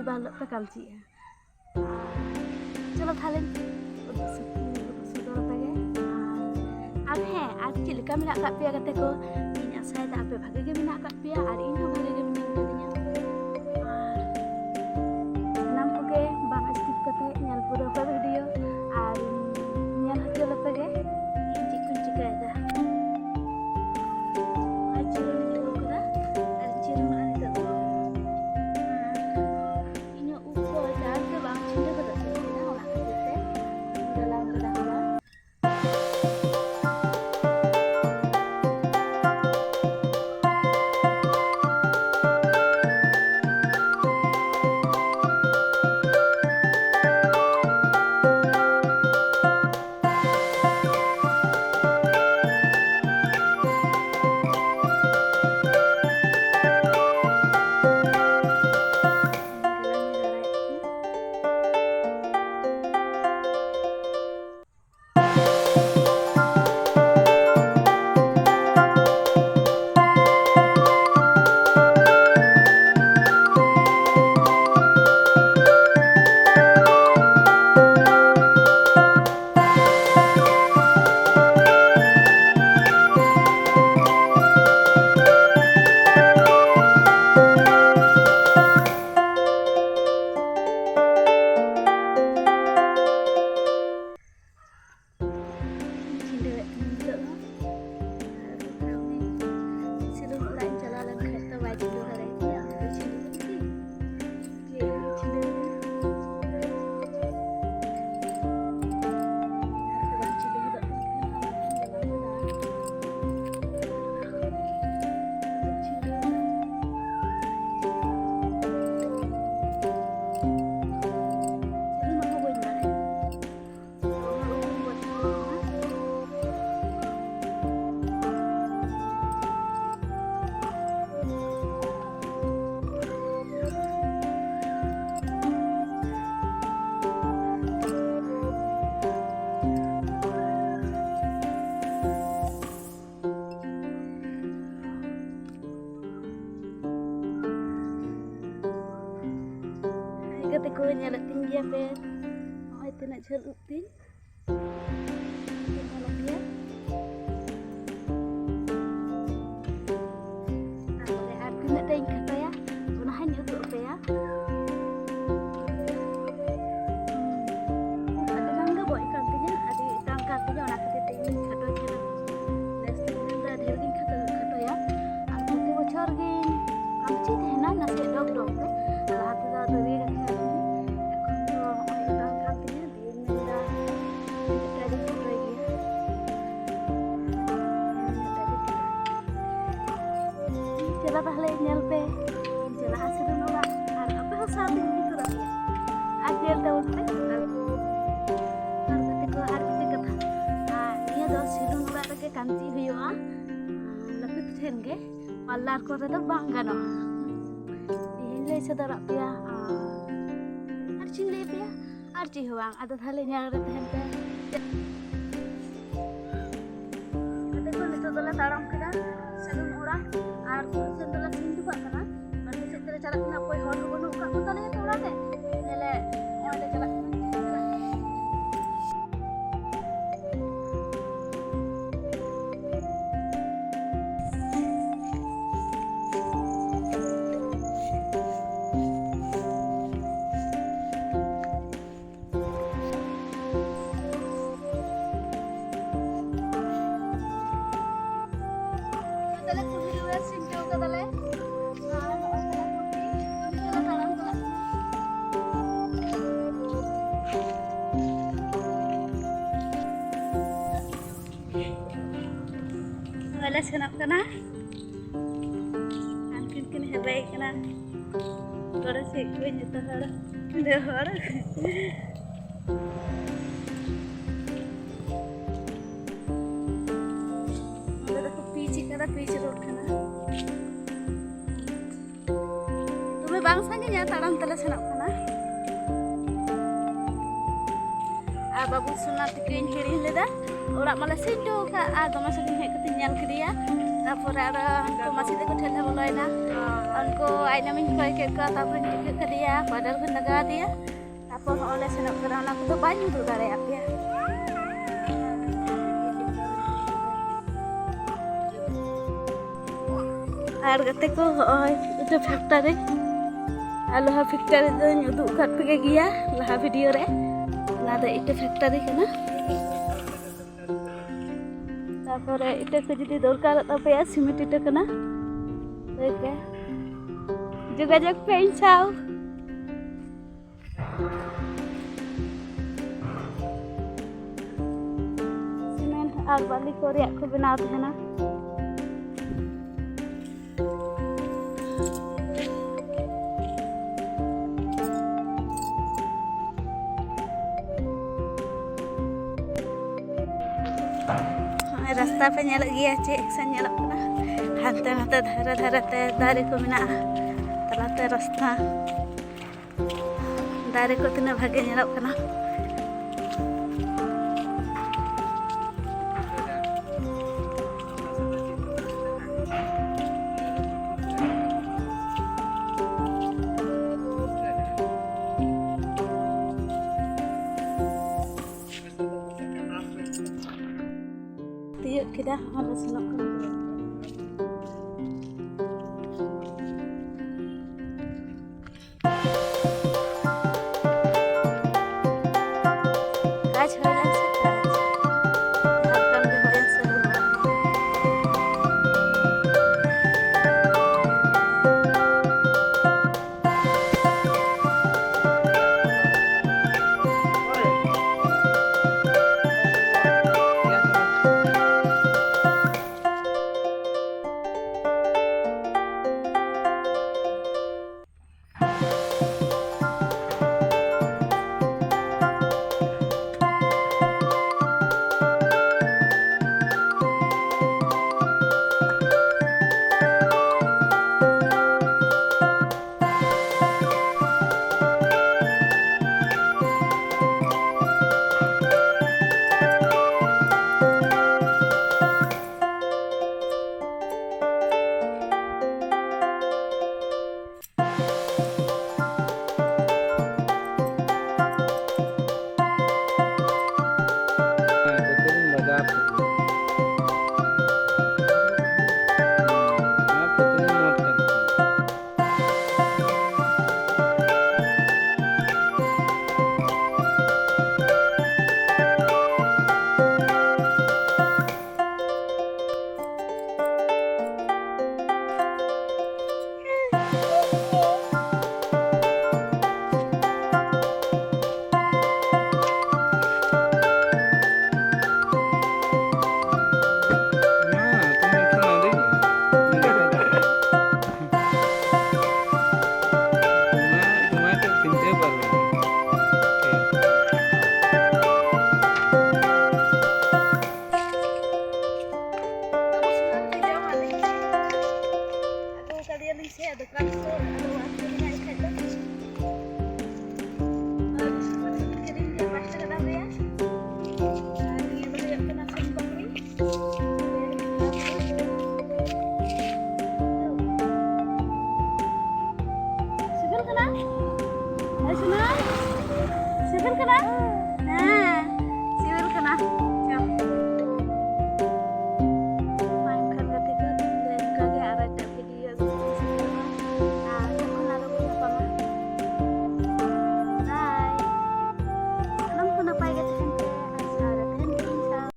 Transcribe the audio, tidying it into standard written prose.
balok pe kamci ya. Chalo thale sudor pege. Ar he ar chilika menak kat pia kate ko inya saya tak ape bhage ge menak kat pia ar in ho bhage ge menak kadinya. Nam ko ge bang skip kate nyal pura pe video ar nyal hatil pege inji kun chika da. Ar chilo ni ko kara ar chilo na ani da. Inya upo da ke bang chinda ka da na ola kate dalam dalam kate ko nyala tinggi ape oi tina jhel utin dia tapore ar tina ting kata ya unahan itu ape ya ada nangga boy kantinya adi tang kantinya ona kate ting kado kira les ting da dhel din khato ya ar prote bochor gin kamchi thena nase dog dog pe lahate da dori tahle nyal pe jala hasil nora ar apa sabi gitu lah ya adil tahu pe ar kate ko ar kate katha niya do silu nora ke kanti huyuga lapit then ge pallar ko da bang gano ile sadara pe ar chin le pe ar chi huang ado tahle nyal re then pe kate ko nito dala taram kida salun ora ar sendela sindu pak kana mane sendela chalak na koi hor bonu ka ko tale to ora te nele ole chalak wala senap kana ankin kin hebai kana tore se ko jeta hara de hara mera ko pichi road kana tume bang sanginya taram tala senap kana babu sunat kirin hirin leda orak malah situ ka doma saking hek ketinjal ke dia tapore ara ko masih de ko thela boloina anko aina min koi ke ka tapore ke dia dia, padahal kan lagak dia. Apa oleh senap kerana aku tuh banyak tuh dari apa ya. Air kata ko, itu factory. Laha factory itu nyuduk kat pergi dia, laha video re. Nada itu factory kena. Tapore itu kejadi dorkar tapi ya simit itu kena. Oke. Juga jog pencau. Simen ar bali Korea ko bina thena. रास्ता पे nyelak gया चे action nyelak kena hantar hantar dhara te dari ko mena'a talate rasta dari ko tina bhage nyelak kena كده على سنقر كاج هلا سكاج هكذا به ينسلون Sibil kena? Nah, sibil kena.